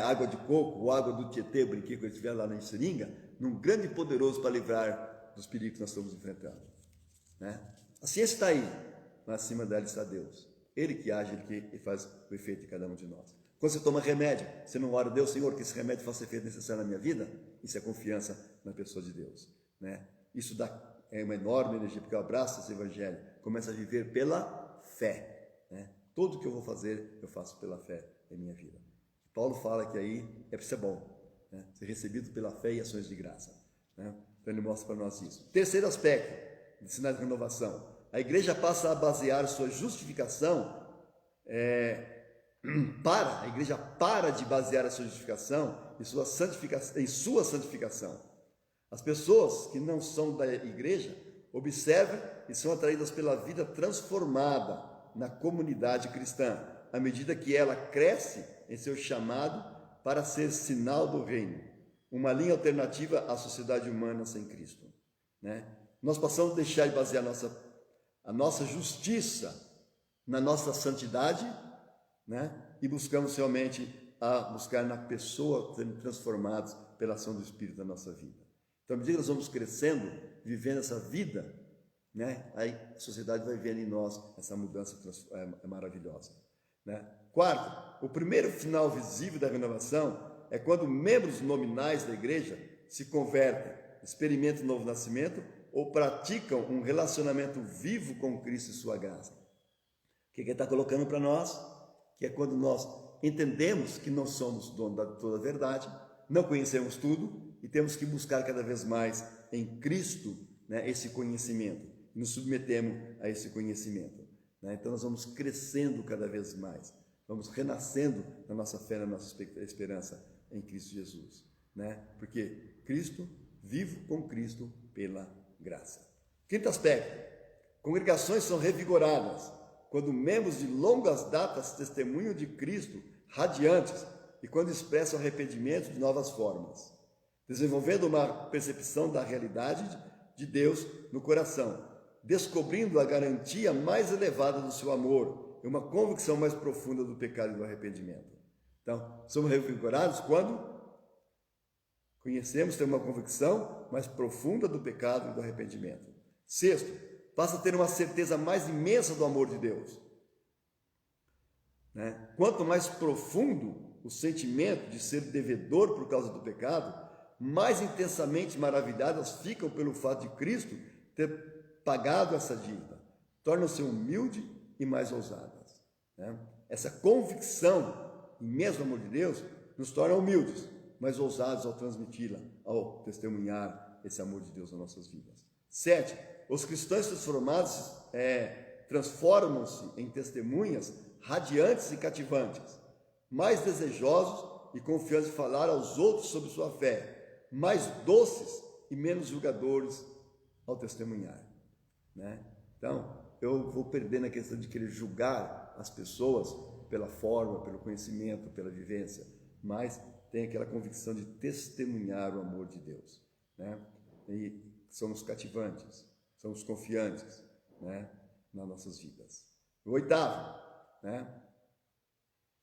água de coco, ou água do Tietê, brinquei quando estiver lá na seringa, num grande e poderoso para livrar dos perigos que nós estamos enfrentando, né? A ciência está aí, mas acima dela está Deus. Ele que age, ele que faz o efeito em cada um de nós. Quando você toma remédio, você não ora a Deus, Senhor, que esse remédio faça efeito necessário na minha vida? Isso é confiança na pessoa de Deus, né? Isso dá uma enorme energia, porque eu abraço esse Evangelho, começo a viver pela fé, né? Tudo que eu vou fazer, eu faço pela fé em minha vida. Paulo fala que aí é para ser bom, né? Ser recebido pela fé e ações de graça, né? Então ele mostra para nós isso. Terceiro aspecto de sinais de renovação, a igreja passa a basear sua justificação, a igreja para de basear a sua justificação em sua santificação. As pessoas que não são da igreja observam e são atraídas pela vida transformada na comunidade cristã, à medida que ela cresce em seu chamado para ser sinal do reino, uma linha alternativa à sociedade humana sem Cristo, né? Nós passamos a deixar de basear a nossa justiça na nossa santidade, né? E buscamos realmente buscar na pessoa sendo transformados pela ação do Espírito na nossa vida. Então, à medida que nós vamos crescendo, vivendo essa vida, né? Aí a sociedade vai vendo em nós essa mudança maravilhosa, né? Quarto, o primeiro sinal visível da renovação é quando membros nominais da igreja se convertem, experimentam um novo nascimento ou praticam um relacionamento vivo com Cristo e sua graça. O que ele está colocando para nós? Que é quando nós entendemos que não somos donos de toda a verdade, não conhecemos tudo e temos que buscar cada vez mais em Cristo, né, esse conhecimento, e nos submetemos a esse conhecimento, né? Então nós vamos crescendo cada vez mais, vamos renascendo na nossa fé, na nossa esperança em Cristo Jesus, né? Porque Cristo, vivo com Cristo pela graça. Quinto aspecto, congregações são revigoradas quando membros de longas datas testemunham de Cristo radiantes e quando expressam arrependimento de novas formas, desenvolvendo uma percepção da realidade de Deus no coração, descobrindo a garantia mais elevada do seu amor e uma convicção mais profunda do pecado e do arrependimento. Então, somos revigorados quando conhecemos, temos uma convicção mais profunda do pecado e do arrependimento. Sexto, passa a ter uma certeza mais imensa do amor de Deus, né? Quanto mais profundo o sentimento de ser devedor por causa do pecado, mais intensamente maravilhadas ficam pelo fato de Cristo ter pagado essa dívida. Tornam-se humildes e mais ousadas, né? Essa convicção imensa do amor de Deus nos torna humildes, mais ousados ao transmiti-la, ao testemunhar esse amor de Deus nas nossas vidas. 7. Os cristãos transformados transformam-se em testemunhas radiantes e cativantes, mais desejosos e confiantes de falar aos outros sobre sua fé, mais doces e menos julgadores ao testemunhar, né? Então, eu vou perder na questão de querer julgar as pessoas pela forma, pelo conhecimento, pela vivência, mas tem aquela convicção de testemunhar o amor de Deus, né? E somos cativantes, somos confiantes, né, nas nossas vidas. O oitavo, né?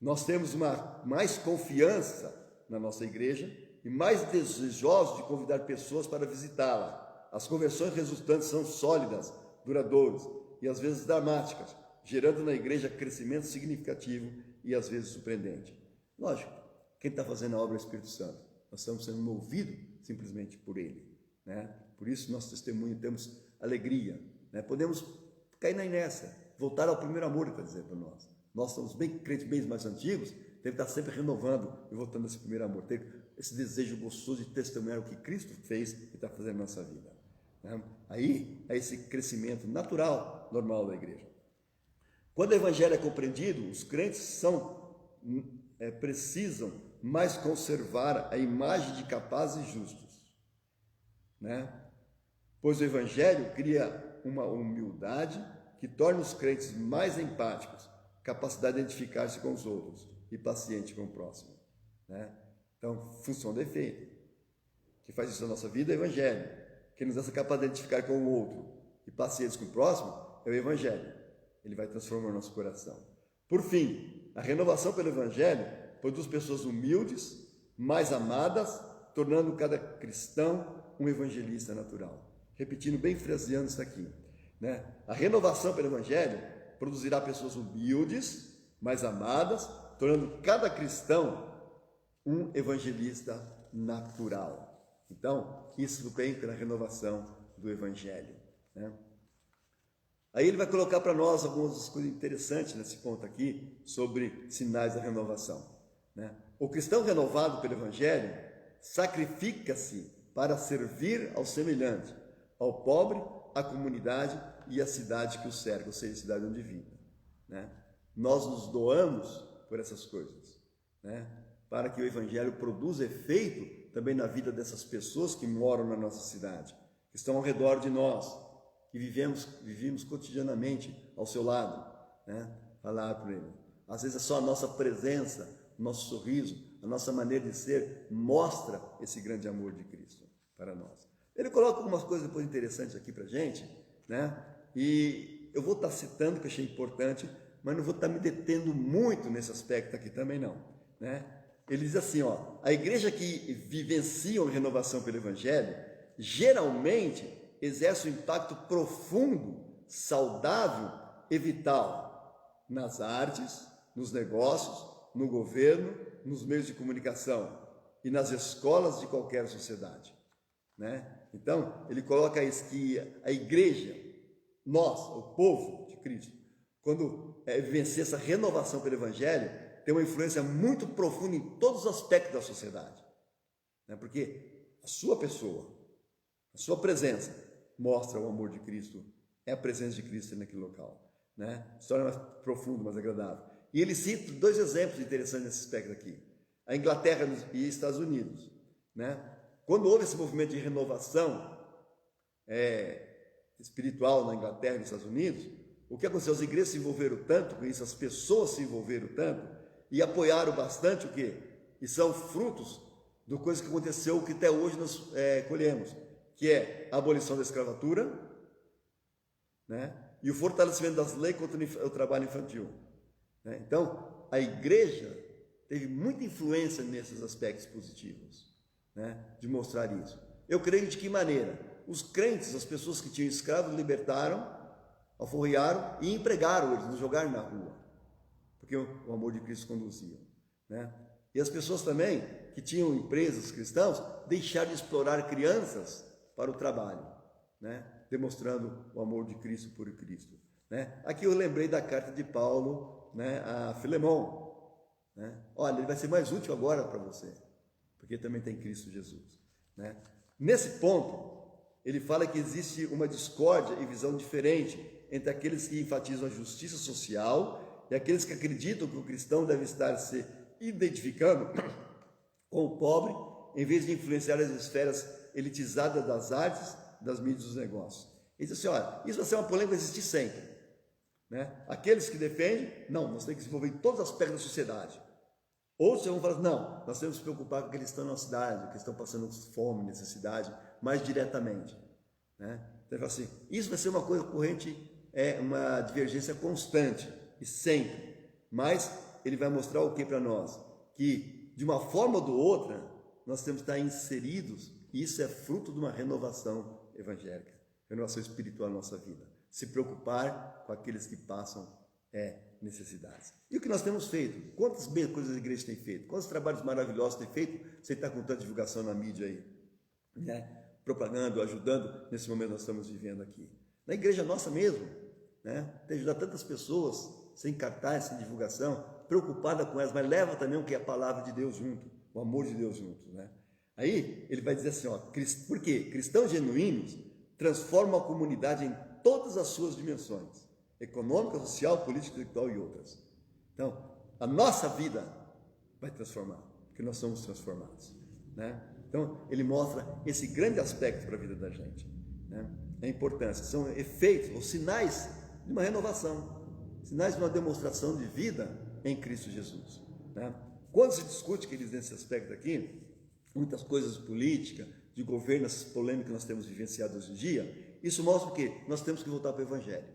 Nós temos mais confiança na nossa igreja e mais desejosos de convidar pessoas para visitá-la. As conversões resultantes são sólidas, duradouras e às vezes dramáticas, gerando na igreja crescimento significativo e às vezes surpreendente. Lógico, quem está fazendo a obra é o Espírito Santo. Nós estamos sendo movidos simplesmente por Ele, né? Por isso, nosso testemunho, temos alegria, né? Podemos cair na inércia, voltar ao primeiro amor, ele está dizendo para nós. Nós somos bem crentes, bem mais antigos, temos que estar sempre renovando e voltando a esse primeiro amor, ter esse desejo gostoso de testemunhar o que Cristo fez e está fazendo na nossa vida, né? Aí é esse crescimento natural, normal da igreja. Quando o evangelho é compreendido, os crentes precisam mais conservar a imagem de capazes e justos, né? Pois o evangelho cria uma humildade que torna os crentes mais empáticos, capacidade de identificar-se com os outros e paciente com o próximo, né? Então, função do efeito, que faz isso na nossa vida é o evangelho, que nos dá essa capacidade de identificar com o outro e pacientes com o próximo é o evangelho. Ele vai transformar o nosso coração. Por fim, a renovação pelo evangelho produz pessoas humildes, mais amadas, tornando cada cristão um evangelista natural. Repetindo, bem fraseando isso aqui, né? A renovação pelo evangelho produzirá pessoas humildes, mais amadas, tornando cada cristão um evangelista natural. Então, isso vem pela renovação do evangelho, né? Aí ele vai colocar para nós algumas coisas interessantes nesse ponto aqui, sobre sinais da renovação, né? O cristão renovado pelo evangelho sacrifica-se para servir ao semelhante, ao pobre, à comunidade e à cidade que o cerca, ou seja, a cidade onde vive, né? Nós nos doamos por essas coisas, né? Para que o evangelho produza efeito também na vida dessas pessoas que moram na nossa cidade, que estão ao redor de nós, que vivemos cotidianamente ao seu lado, né? Falar por ele. Às vezes é só a nossa presença, o nosso sorriso, a nossa maneira de ser mostra esse grande amor de Cristo para nós. Ele coloca algumas coisas depois interessantes aqui para a gente, né? E eu vou estar citando, que eu achei importante, mas não vou estar me detendo muito nesse aspecto aqui também não, né? Ele diz assim, ó, a igreja que vivencia a renovação pelo evangelho, geralmente exerce um impacto profundo, saudável e vital nas artes, nos negócios, no governo, nos meios de comunicação e nas escolas de qualquer sociedade, né? Então, ele coloca isso, que a igreja, nós, o povo de Cristo, quando vivencia essa renovação pelo evangelho, tem uma influência muito profunda em todos os aspectos da sociedade, né? Porque a sua pessoa, a sua presença mostra o amor de Cristo, é a presença de Cristo naquele local, né? Se torna mais profundo, mais agradável. E ele cita dois exemplos interessantes nesse aspecto aqui: a Inglaterra e Estados Unidos, né? Quando houve esse movimento de renovação espiritual na Inglaterra e nos Estados Unidos, o que aconteceu? As igrejas se envolveram tanto com isso, as pessoas se envolveram tanto e apoiaram bastante o quê? E são frutos de coisas que aconteceu, que até hoje nós colhemos, que é a abolição da escravatura, né? E o fortalecimento das leis contra o trabalho infantil, né? Então, a igreja teve muita influência nesses aspectos positivos, né? De mostrar isso. Eu creio de que maneira? Os crentes, as pessoas que tinham escravos, libertaram, alforriaram e empregaram eles, nos jogaram na rua, porque o amor de Cristo conduzia, né? E as pessoas também que tinham empresas cristãos deixaram de explorar crianças para o trabalho, né? Demonstrando o amor de Cristo por Cristo, né? Aqui eu lembrei da carta de Paulo, né, a Filemão, né? Olha, ele vai ser mais útil agora para você, porque também tem Cristo Jesus, né? Nesse ponto, ele fala que existe uma discórdia e visão diferente entre aqueles que enfatizam a justiça social e aqueles que acreditam que o cristão deve estar se identificando com o pobre, em vez de influenciar as esferas elitizadas das artes, das mídias e dos negócios. Ele diz assim, olha, isso vai ser uma polêmica que vai existir sempre, né? Aqueles que defendem, não, nós temos que se envolver em todos os aspectos da sociedade, Outros vão falar, não, nós temos que nos preocupar com aqueles que estão na cidade, que estão passando fome, necessidade, mais diretamente. Né? Então, ele fala assim, isso vai ser uma coisa corrente, uma divergência constante e sempre. Mas ele vai mostrar o que para nós? Que de uma forma ou de outra, nós temos que estar inseridos, e isso é fruto de uma renovação evangélica, renovação espiritual na nossa vida. Se preocupar com aqueles que passam necessidades. E o que nós temos feito? Quantas coisas a igreja tem feito? Quantos trabalhos maravilhosos tem feito? Você está com tanta divulgação na mídia aí, né? Propagando, ajudando, nesse momento nós estamos vivendo aqui. Na igreja nossa mesmo, né? Tem ajudado tantas pessoas, sem cartaz, sem divulgação, preocupada com elas, mas leva também o que é a palavra de Deus junto, o amor de Deus junto, né? Aí ele vai dizer assim, ó, por quê? Cristãos genuínos transformam a comunidade em todas as suas dimensões, econômica, social, política, intelectual e outras. Então, a nossa vida vai transformar, porque nós somos transformados, né? Então, ele mostra esse grande aspecto para a vida da gente, né? A importância, são efeitos ou sinais de uma renovação, sinais de uma demonstração de vida em Cristo Jesus, né? Quando se discute, queridos, nesse aspecto aqui, muitas coisas de política, de governo, essas polêmicas que nós temos vivenciado hoje em dia, isso mostra o quê? Nós temos que voltar para o Evangelho,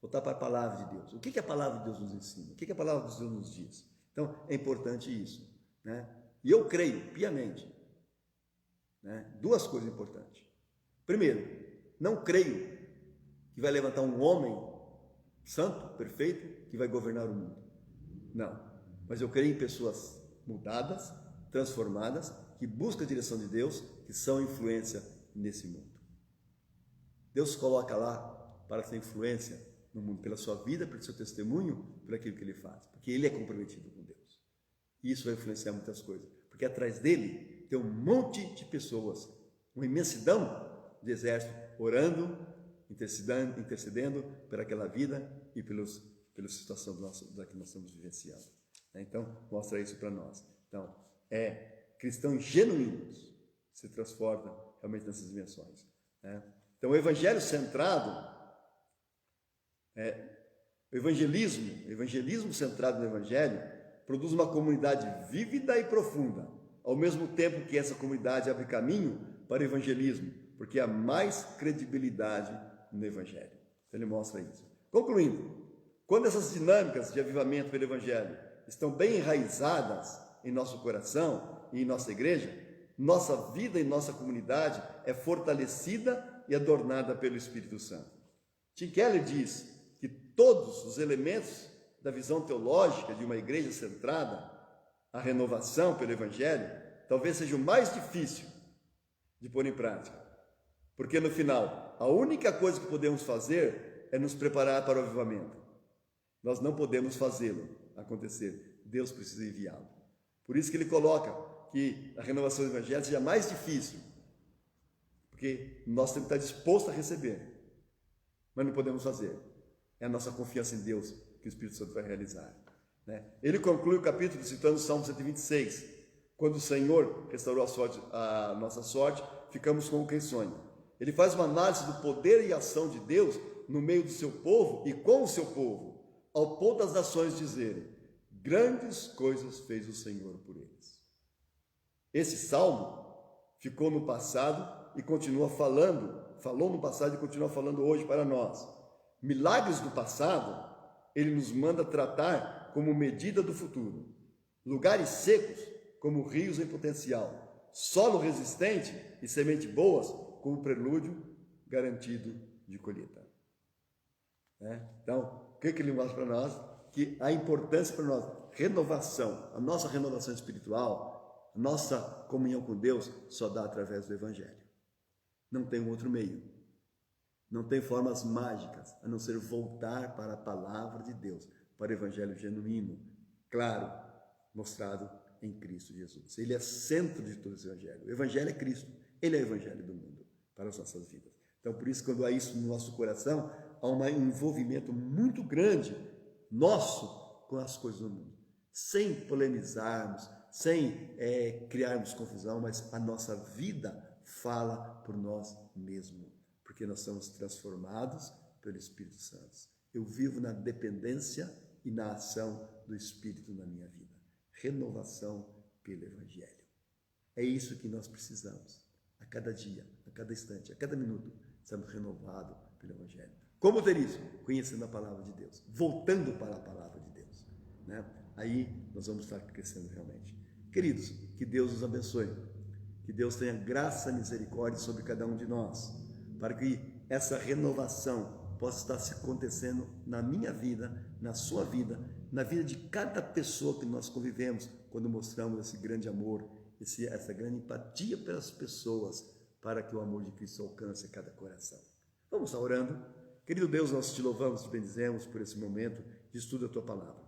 voltar para a palavra de Deus. O que a palavra de Deus nos ensina? O que a palavra de Deus nos diz? Então, é importante isso, né? E eu creio piamente, né? Duas coisas importantes. Primeiro, não creio que vai levantar um homem santo, perfeito, que vai governar o mundo. Não. Mas eu creio em pessoas mudadas, transformadas, que buscam a direção de Deus, que são influência nesse mundo. Deus coloca lá para ser influência no mundo, pela sua vida, pelo seu testemunho, por aquilo que ele faz, porque ele é comprometido com Deus. E isso vai influenciar muitas coisas, porque atrás dele tem um monte de pessoas, uma imensidão de exército, orando, intercedendo por aquela vida e pela situação da que nós estamos vivenciando. Então, mostra isso para nós. Então, cristãos genuínos se transformam realmente nessas dimensões, né? Então, o evangelho centrado, o evangelismo centrado no evangelho, produz uma comunidade vívida e profunda, ao mesmo tempo que essa comunidade abre caminho para o evangelismo, porque há mais credibilidade no evangelho. Então, ele mostra isso. Concluindo, quando essas dinâmicas de avivamento pelo evangelho estão bem enraizadas em nosso coração e em nossa igreja, nossa vida e nossa comunidade é fortalecida e adornada pelo Espírito Santo. Tim Keller diz que todos os elementos da visão teológica de uma igreja centrada à renovação pelo Evangelho talvez seja o mais difícil de pôr em prática, porque no final a única coisa que podemos fazer é nos preparar para o avivamento. Nós não podemos fazê-lo acontecer, Deus precisa enviá-lo. Por isso que ele coloca que a renovação do Evangelho seja mais difícil, porque nós temos que estar dispostos a receber, mas não podemos fazer. É a nossa confiança em Deus que o Espírito Santo vai realizar, né? Ele conclui o capítulo citando o Salmo 126, quando o Senhor restaurou a nossa sorte, ficamos como quem sonha. Ele faz uma análise do poder e ação de Deus no meio do seu povo e com o seu povo, ao ponto das nações dizerem: grandes coisas fez o Senhor por eles. Esse salmo ficou no passado e falou no passado e continua falando hoje para nós. Milagres do passado, ele nos manda tratar como medida do futuro. Lugares secos, como rios em potencial. Solo resistente e semente boas, como prelúdio garantido de colheita. Então, o que ele mostra para nós? Que a importância para nós, renovação, a nossa renovação espiritual, a nossa comunhão com Deus, só dá através do Evangelho. Não tem um outro meio. Não tem formas mágicas, a não ser voltar para a palavra de Deus, para o Evangelho genuíno, claro, mostrado em Cristo Jesus. Ele é centro de todo esse Evangelho. O Evangelho é Cristo, ele é o Evangelho do mundo, para as nossas vidas. Então, por isso, quando há isso no nosso coração, há um envolvimento muito grande nosso com as coisas do mundo, sem polemizarmos, sem criarmos confusão, mas a nossa vida fala por nós mesmos, porque nós somos transformados pelo Espírito Santo. Eu vivo na dependência e na ação do Espírito na minha vida. renovação pelo Evangelho. É isso que nós precisamos. A cada dia, a cada instante, a cada minuto, estamos renovados pelo Evangelho. Como ter isso? Conhecendo a palavra de Deus, voltando para a palavra de Deus, né? Aí nós vamos estar crescendo realmente. Queridos, que Deus nos abençoe, que Deus tenha graça e misericórdia sobre cada um de nós, para que essa renovação possa estar se acontecendo na minha vida, na sua vida, na vida de cada pessoa que nós convivemos, quando mostramos esse grande amor, essa grande empatia pelas pessoas, para que o amor de Cristo alcance cada coração. Vamos estar orando. Querido Deus, nós te louvamos, te bendizemos por esse momento de estudo da tua palavra,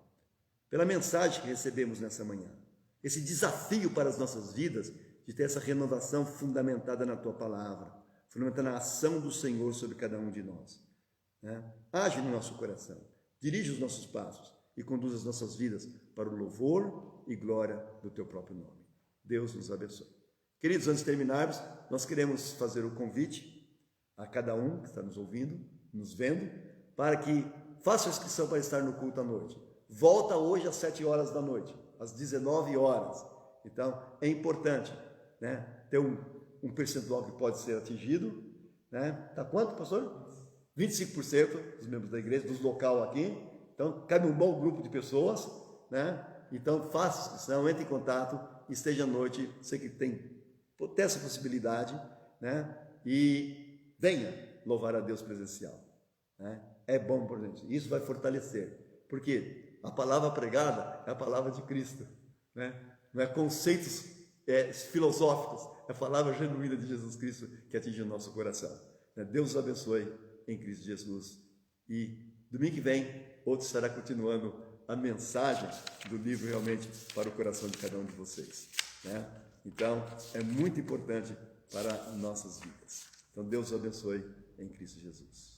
pela mensagem que recebemos nessa manhã, esse desafio para as nossas vidas de ter essa renovação fundamentada na tua palavra, fundamentada na ação do Senhor sobre cada um de nós, né? Age no nosso coração, dirige os nossos passos e conduz as nossas vidas para o louvor e glória do teu próprio nome. Deus nos abençoe. Queridos, antes de terminarmos, nós queremos fazer o convite a cada um que está nos ouvindo, nos vendo, para que faça a inscrição para estar no culto à noite. Volta hoje às 7 horas da noite, às 19 horas. Então, é importante, né, ter um percentual que pode ser atingido, né? Tá quanto, pastor? 25% dos membros da igreja, dos local aqui. Então, cabe um bom grupo de pessoas, né? Então, faça a inscrição, entre em contato, esteja à noite, você que tem essa possibilidade, né? E venha louvar a Deus presencial, né? É bom, por exemplo, isso vai fortalecer, porque a palavra pregada é a palavra de Cristo, né? Não é conceitos filosóficos, é a palavra genuína de Jesus Cristo que atinge o nosso coração, né? Deus os abençoe em Cristo Jesus, e domingo que vem outro estará continuando a mensagem do livro realmente para o coração de cada um de vocês, né? Então é muito importante para nossas vidas. Então Deus os abençoe em Cristo Jesus.